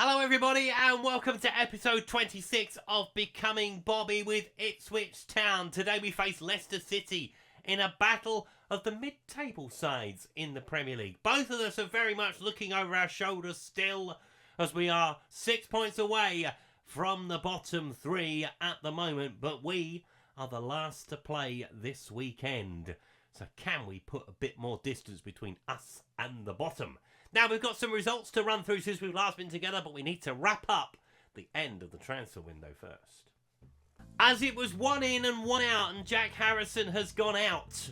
Hello everybody and welcome to episode 26 of Becoming Bobby with Ipswich Town. Today we face Leicester City in a battle of the mid-table sides in the Premier League. Both of us are very much looking over our shoulders still as we are 6 points away from the bottom three at the moment, but we are the last to play this weekend. So can we put a bit more distance between us and the bottom? Now, we've got some results to run through since we've last been together, but we need to wrap up the end of the transfer window first. As it was one in and one out, and Jack Harrison has gone out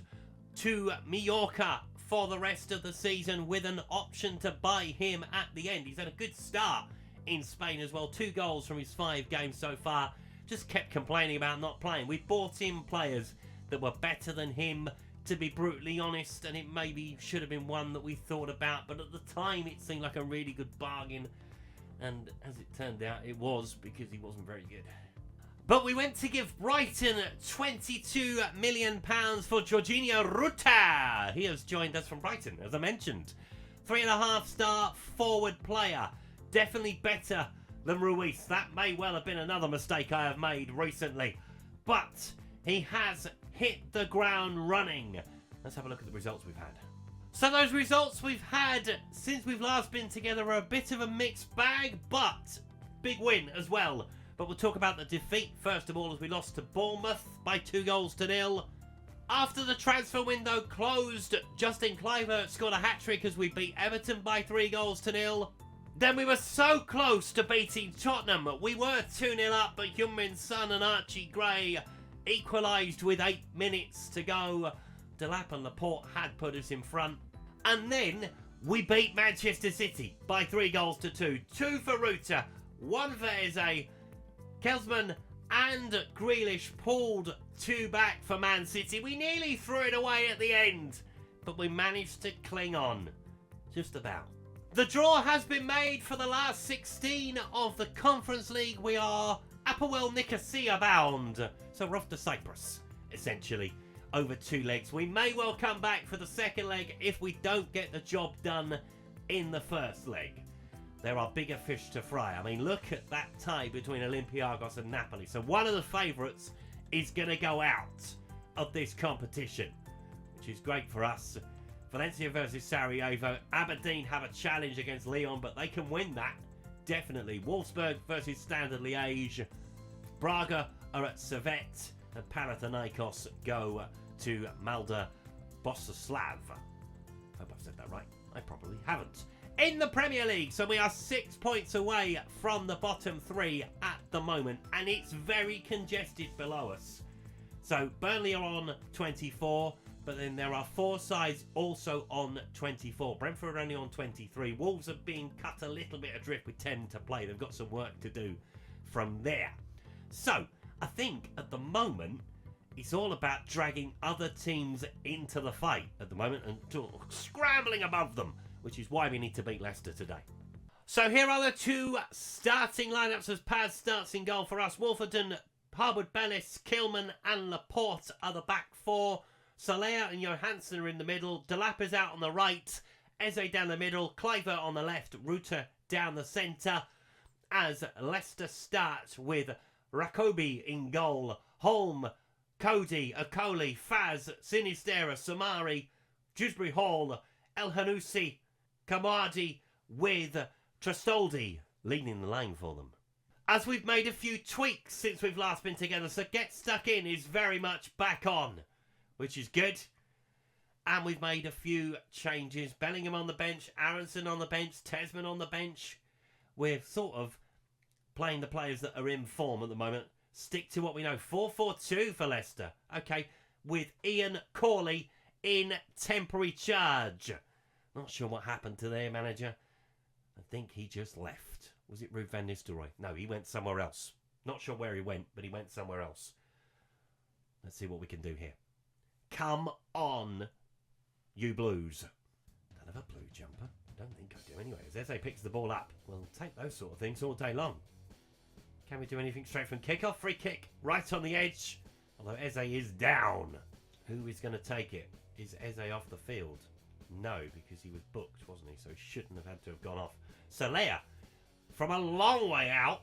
to Mallorca for the rest of the season with an option to buy him at the end. He's had a good start in Spain as well. 2 goals from his 5 games so far. Just kept complaining about not playing. We bought in players that were better than him, to be brutally honest, and it maybe should have been one that we thought about, but at the time it seemed like a really good bargain, and as it turned out it was, because he wasn't very good. But we went to give Brighton £22 million for Jorginho Ruta. He has joined us from Brighton, as I mentioned. 3.5 star forward player, definitely better than Ruiz. That may well have been another mistake I have made recently, but he has hit the ground running. Let's have a look at the results we've had. So those results we've had since we've last been together are a bit of a mixed bag, but big win as well. But we'll talk about the defeat first of all, as we lost to Bournemouth by 2-0. After the transfer window closed, Justin Kluivert scored a hat-trick as we beat Everton by 3-0. Then we were so close to beating Tottenham. We were 2-0 up, but Heung-min Son and Archie Gray equalised with 8 minutes to go. Delap and Laporte had put us in front. And then we beat Manchester City by 3-2. 2 for Ruta, 1 for Eze. Kelsman and Grealish pulled 2 back for Man City. We nearly threw it away at the end, but we managed to cling on. Just about. The draw has been made for the last 16 of the Conference League. We are Apoel Nicosia bound. So we're off to Cyprus, essentially, over 2 legs. We may well come back for the second leg if we don't get the job done in the first leg. There are bigger fish to fry. I mean, look at that tie between Olympiacos and Napoli. So one of the favourites is going to go out of this competition, which is great for us. Valencia versus Sarajevo. Aberdeen have a challenge against Lyon, but they can win that. Definitely. Wolfsburg versus Standard Liège. Braga are at Servette, and Panathinaikos go to Malda Bososlav. Hope I've said that right. I probably haven't. In the Premier League, so we are 6 points away from the bottom 3 at the moment, and it's very congested below us. So Burnley are on 24, but then there are 4 sides also on 24. Brentford are only on 23. Wolves are being cut a little bit adrift with 10 to play. They've got some work to do from there. So I think at the moment it's all about dragging other teams into the fight at the moment and scrambling above them, which is why we need to beat Leicester today. So here are the 2 starting lineups as Paz starts in goal for us. Wolverton, Harwood Bellis, Kilman and Laporte are the back 4. Solea and Johansson are in the middle. Delap is out on the right. Eze down the middle. Kluivert on the left. Ruta down the centre. As Leicester start with Rakobi in goal. Holm, Cody, Okoli, Faz, Sinistera, Samari, Dewsbury Hall, El Hanusi, Kamadi with Trastoldi leading the line for them. As we've made a few tweaks since we've last been together, so Get Stuck In is very much back on, which is good. And we've made a few changes. Bellingham on the bench, Aronson on the bench, Tesman on the bench. We're sort of playing the players that are in form at the moment. Stick to what we know. 4-4-2 for Leicester. Okay, with Ian Corley in temporary charge. Not sure what happened to their manager. I think he just left. Was it Ruud van Nistelrooy? No, he went somewhere else. Not sure where he went, but he went somewhere else. Let's see what we can do here. Come on, you Blues. Don't have a blue jumper. I don't think I do anyway. As Eze picks the ball up, we'll take those sort of things all day long. Can we do anything straight from kickoff? Free kick right on the edge. Although Eze is down. Who is going to take it? Is Eze off the field? No, because he was booked, wasn't he? So he shouldn't have had to have gone off. Solea from a long way out.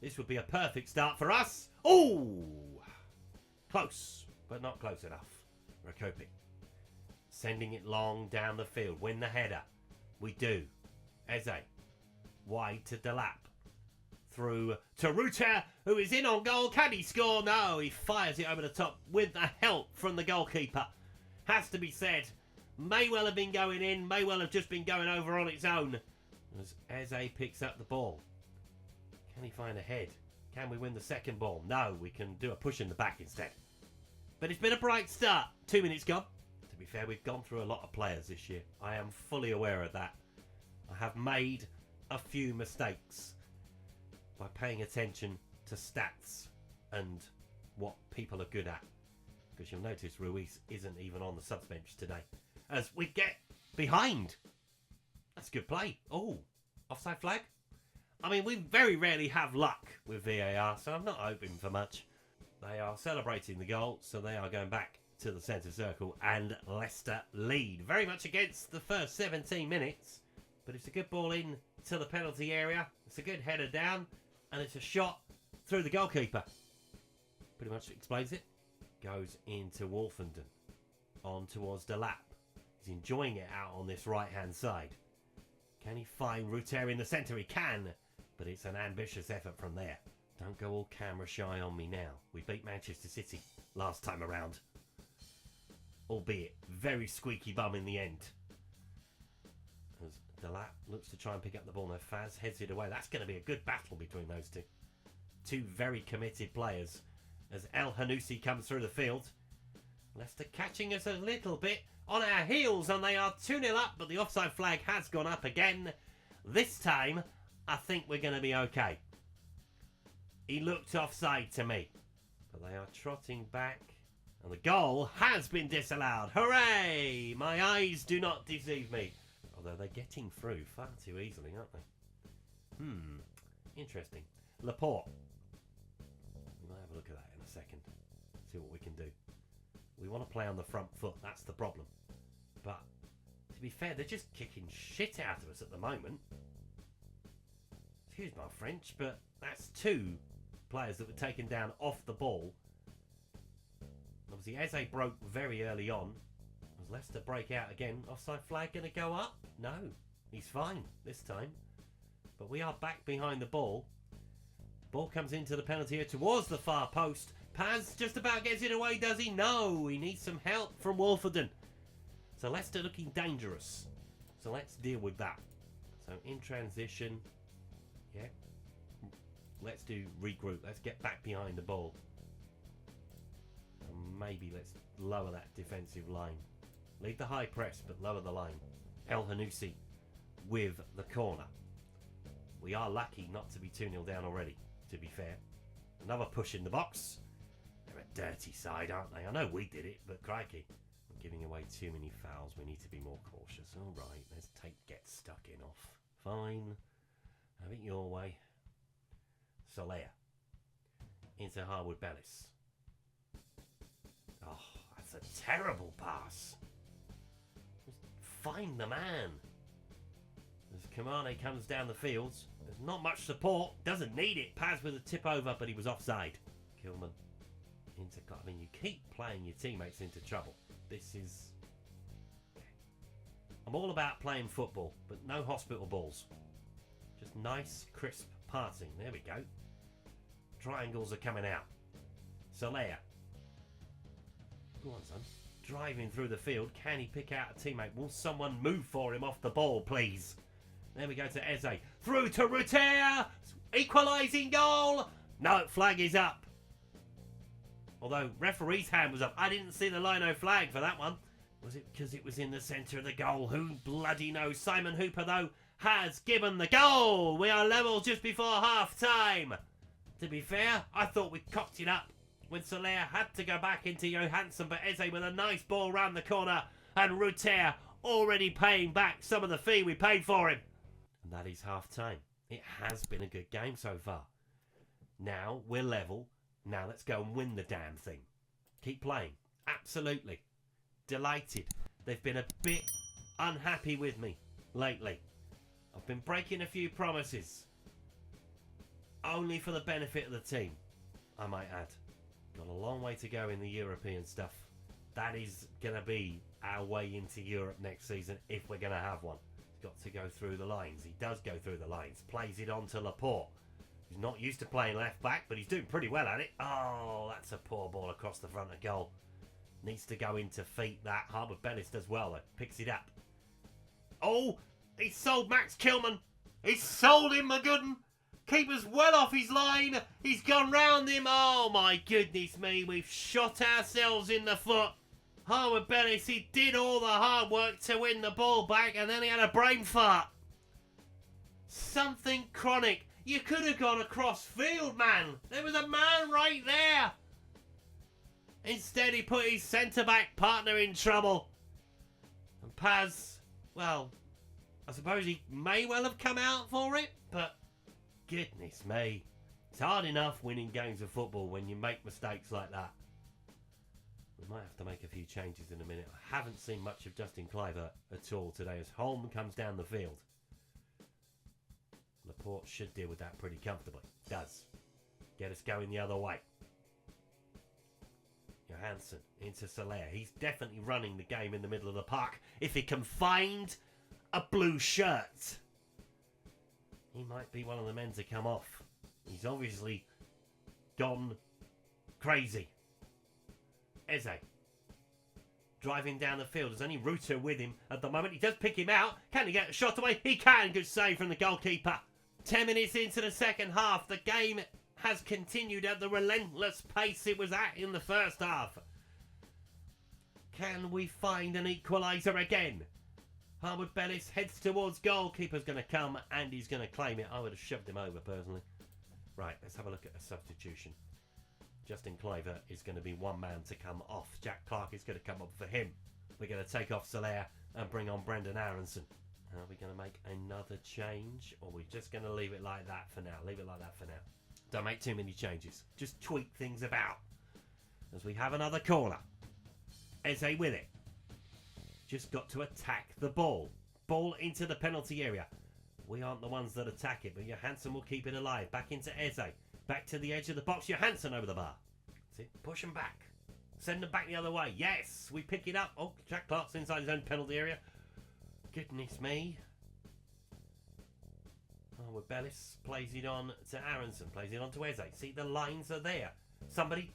This would be a perfect start for us. Ooh! Close, but not close enough. Recouping. Sending it long down the field. Win the header. We do. Eze. Wide to Delap. Through to Ruter, who is in on goal. Can he score? No, he fires it over the top with the help from the goalkeeper. Has to be said. May well have been going in. May well have just been going over on its own. As Eze picks up the ball. Can he find a head? Can we win the second ball? No, we can do a push in the back instead. But it's been a bright start. 2 minutes gone. To be fair, we've gone through a lot of players this year. I am fully aware of that. I have made a few mistakes by paying attention to stats and what people are good at. Because you'll notice Ruiz isn't even on the subs bench today. As we get behind. That's good play. Oh, offside flag? I mean, we very rarely have luck with VAR, so I'm not hoping for much. They are celebrating the goal, so they are going back to the centre circle, and Leicester lead. Very much against the first 17 minutes, but it's a good ball in to the penalty area. It's a good header down, and it's a shot through the goalkeeper. Pretty much explains it. Goes into Wolfenden. On towards Delap. He's enjoying it out on this right-hand side. Can he find Ruter in the centre? He can, but it's an ambitious effort from there. Don't go all camera shy on me now. We beat Manchester City last time around. Albeit very squeaky bum in the end. As Delap looks to try and pick up the ball. No, Faz heads it away. That's going to be a good battle between those two. Two very committed players. As El Hanusi comes through the field. Leicester catching us a little bit on our heels, and they are 2-0 up, but the offside flag has gone up again. This time, I think we're going to be okay. He looked offside to me. But they are trotting back. And the goal has been disallowed. Hooray! My eyes do not deceive me. Although they're getting through far too easily, aren't they? Interesting. Laporte. We might have a look at that in a second. See what we can do. We want to play on the front foot. That's the problem. But, to be fair, they're just kicking shit out of us at the moment. Excuse my French, but that's two players that were taken down off the ball. Obviously, Eze broke very early on. Does Leicester break out again? Offside flag going to go up? No. He's fine this time. But we are back behind the ball. Ball comes into the penalty area towards the far post. Paz just about gets it away, does he? No. He needs some help from Wolfenden. So Leicester looking dangerous. So let's deal with that. So in transition. Yeah. Let's do regroup. Let's get back behind the ball. And maybe let's lower that defensive line. Leave the high press, but lower the line. El Hanusi with the corner. We are lucky not to be 2-0 down already, to be fair. Another push in the box. They're a dirty side, aren't they? I know we did it, but crikey. We're giving away too many fouls. We need to be more cautious. All right, let's take get stuck in off. Fine. Have it your way. Soler. Into Harwood Bellis. Oh, that's a terrible pass. Just find the man. As Kamane comes down the field, there's not much support. Doesn't need it. Paz with a tip over, but he was offside. Kilman. I mean, you keep playing your teammates into trouble. This is... I'm all about playing football, but no hospital balls. Just nice, crisp passing. There we go. Triangles are coming out. Soler. Go on, son. Driving through the field. Can he pick out a teammate? Will someone move for him off the ball, please? There we go to Eze. Through to Ruter. Equalising goal. No, flag is up. Although referee's hand was up. I didn't see the lino flag for that one. Was it because it was in the centre of the goal? Who bloody knows? Simon Hooper, though, has given the goal. We are level just before half-time. To be fair, I thought we cocked it up when Soler had to go back into Johansson, but Eze with a nice ball round the corner, and Ruter already paying back some of the fee we paid for him. And that is half-time. It has been a good game so far. Now we're level. Now let's go and win the damn thing. Keep playing. Absolutely. Delighted. They've been a bit unhappy with me lately. I've been breaking a few promises. only for the benefit of the team, I might add. Got a long way to go in the European stuff. That is going to be our way into Europe next season if we're going to have one. He's got to go through the lines. He does go through the lines. Plays it on to Laporte. He's not used to playing left back, but he's doing pretty well at it. Oh, that's a poor ball across the front of goal. Needs to go into feet that. Harbour Bellis does well though. Picks it up. Oh, he sold Max Kilman. He's sold him, my good un. Keeper's well off his line. He's gone round him. Oh, my goodness me. We've shot ourselves in the foot. Harbour Bellis, he did all the hard work to win the ball back, and then he had a brain fart. Something chronic. You could have gone across field, man. There was a man right there. Instead, he put his centre-back partner in trouble. And Paz, well, I suppose he may well have come out for it, but goodness me. It's hard enough winning games of football when you make mistakes like that. We might have to make a few changes in a minute. I haven't seen much of Justin Cliver at all today as Holm comes down the field. Laporte should deal with that pretty comfortably. Does. Get us going the other way. Johansson into Soler. He's definitely running the game in the middle of the park. If he can find a blue shirt, he might be one of the men to come off. He's obviously gone crazy. Eze driving down the field. There's only Rutter with him at the moment. He does pick him out. Can he get a shot away? He can. Good save from the goalkeeper. 10 minutes into the second half. The game has continued at the relentless pace it was at in the first half. Can we find an equaliser again? Harwood Bellis heads towards goal. Keeper's going to come and he's going to claim it. I would have shoved him over personally. Right, let's have a look at a substitution. Justin Cliver is going to be one man to come off. Jack Clark is going to come up for him. We're going to take off Soler and bring on Brendan Aronson. Are we going to make another change, or are we just going to leave it like that for now? Leave it like that for now. Don't make too many changes. Just tweak things about. As we have another corner. Eze with it. Just got to attack the ball. Ball into the penalty area. We aren't the ones that attack it, but Johansson will keep it alive. Back into Eze. Back to the edge of the box. Johansson over the bar. That's it. Push them back. Send them back the other way. Yes, we pick it up. Oh, Jack Clark's inside his own penalty area. Goodness me. Oh, well, Bellis plays it on to Aronson. Plays it on to Eze. See, the lines are there. Somebody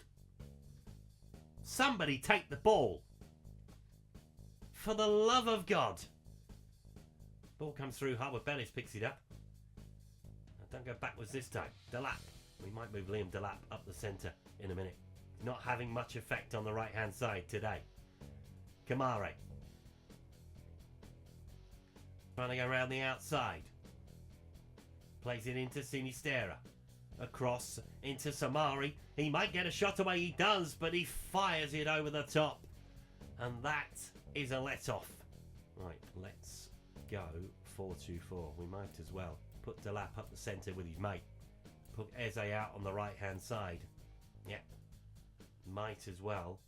take the ball. For the love of God. Ball comes through. Harwood Bellis picks it up. Now, don't go backwards this time. Delap. We might move Liam Delap up the centre in a minute. Not having much effect on the right-hand side today. Kamare. Trying to go around the outside. Plays it into Sinistera. Across into Samari. He might get a shot away. He does, but he fires it over the top. And that is a let-off. Right, let's go 4-2-4. We might as well put Delap up the centre with his mate. Put Eze out on the right-hand side. Yeah. Might as well.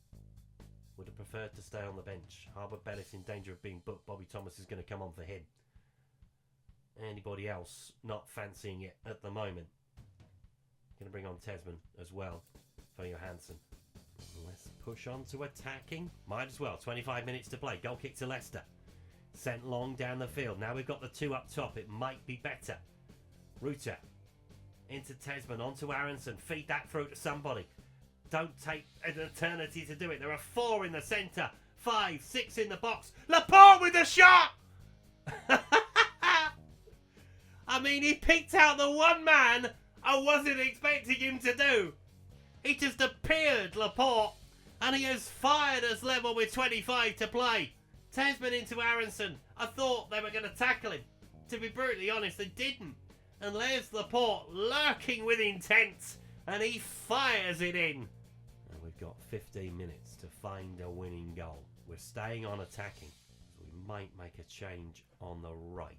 Would have preferred to stay on the bench. Harwood Bellis in danger of being booked. Bobby Thomas is going to come on for him. Anybody else not fancying it at the moment? Going to bring on Tesman as well for Johansson. Let's push on to attacking. Might as well. 25 minutes to play. Goal kick to Leicester. Sent long down the field. Now we've got the two up top. It might be better. Rutter. Into Tesman. Onto Aronson. Feed that through to somebody. Don't take an eternity to do it. There are 4 in the centre. 5, 6 in the box. Laporte with the shot! I mean, he picked out the one man I wasn't expecting him to do. He just appeared, Laporte, and he has fired us level with 25 to play. Tesman into Aronson. I thought they were going to tackle him. To be brutally honest, they didn't. And there's Laporte lurking with intent, and he fires it in. And we've got 15 minutes to find a winning goal. We're staying on attacking, so we might make a change on the right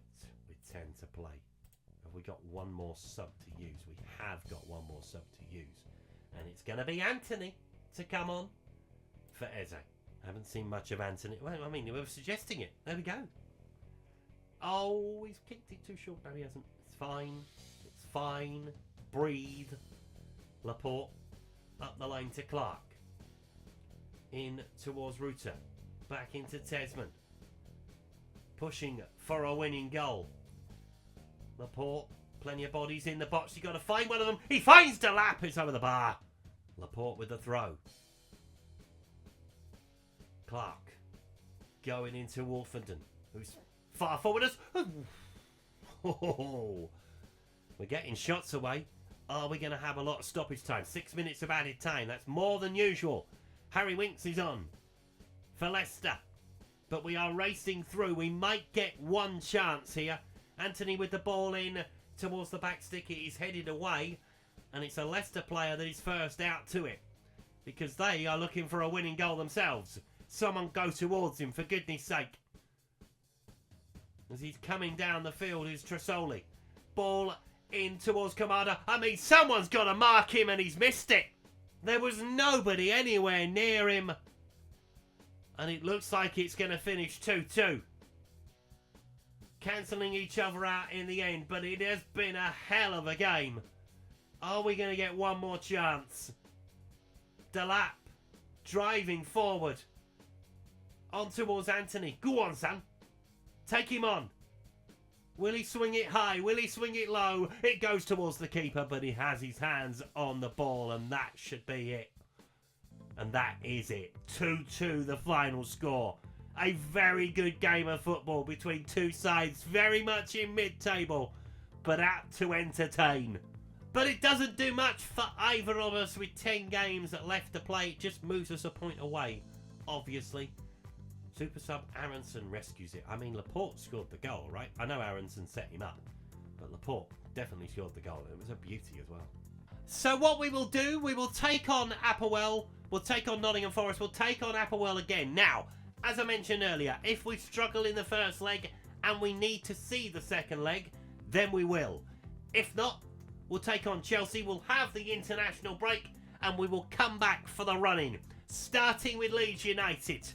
with 10 to play. Have we got one more sub to use? We have got one more sub to use. And it's going to be Anthony to come on for Eze. I haven't seen much of Anthony. Well, I mean, we were suggesting it. There we go. Oh, he's kicked it too short. No, he hasn't. It's fine. It's fine. breathe. Laporte up the lane to Clark. In towards Rutter. Back into Tesman. Pushing for a winning goal. Laporte, plenty of bodies in the box. You've got to find one of them. He finds Delap. It's over the bar. Laporte with the throw. Clark going into Wolfenden, who's far forward us. Oh, we're getting shots away. Are we going to have a lot of stoppage time? 6 minutes of added time. That's more than usual. Harry Winks is on for Leicester. But we are racing through. We might get one chance here. Anthony with the ball in towards the back stick. It is headed away. And it's a Leicester player that is first out to it. Because they are looking for a winning goal themselves. Someone go towards him, for goodness sake. As he's coming down the field is Tresoli. Ball in towards Kamada. I mean, someone's got to mark him and he's missed it. There was nobody anywhere near him. And it looks like it's going to finish 2-2. Cancelling each other out in the end. But it has been a hell of a game. Are we going to get one more chance? Delap driving forward. On towards Anthony. Go on, son. Take him on. Will he swing it high? Will he swing it low? It goes towards the keeper, but he has his hands on the ball, and that should be it. And that is it. 2-2, the final score. A very good game of football between two sides, very much in mid-table, but out to entertain. But it doesn't do much for either of us with 10 games left to play. It just moves us a point away, obviously. Super sub Aronson rescues it. I mean, Laporte scored the goal, right? I know Aronson set him up, but Laporte definitely scored the goal. It was a beauty as well. So what we will do, we will take on Applewell. We'll take on Nottingham Forest. We'll take on Applewell again. Now, as I mentioned earlier, if we struggle in the first leg and we need to see the second leg, then we will. If not, we'll take on Chelsea. We'll have the international break and we will come back for the run-in. Starting with Leeds United,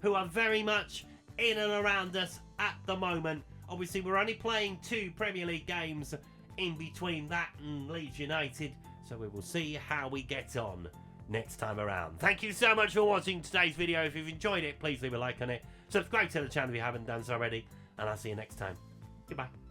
who are very much in and around us at the moment. Obviously, we're only playing 2 Premier League games in between that and Leeds United, so we will see how we get on next time around. Thank you so much for watching today's video. If you've enjoyed it, please leave a like on it. Subscribe to the channel if you haven't done so already, and I'll see you next time. Goodbye.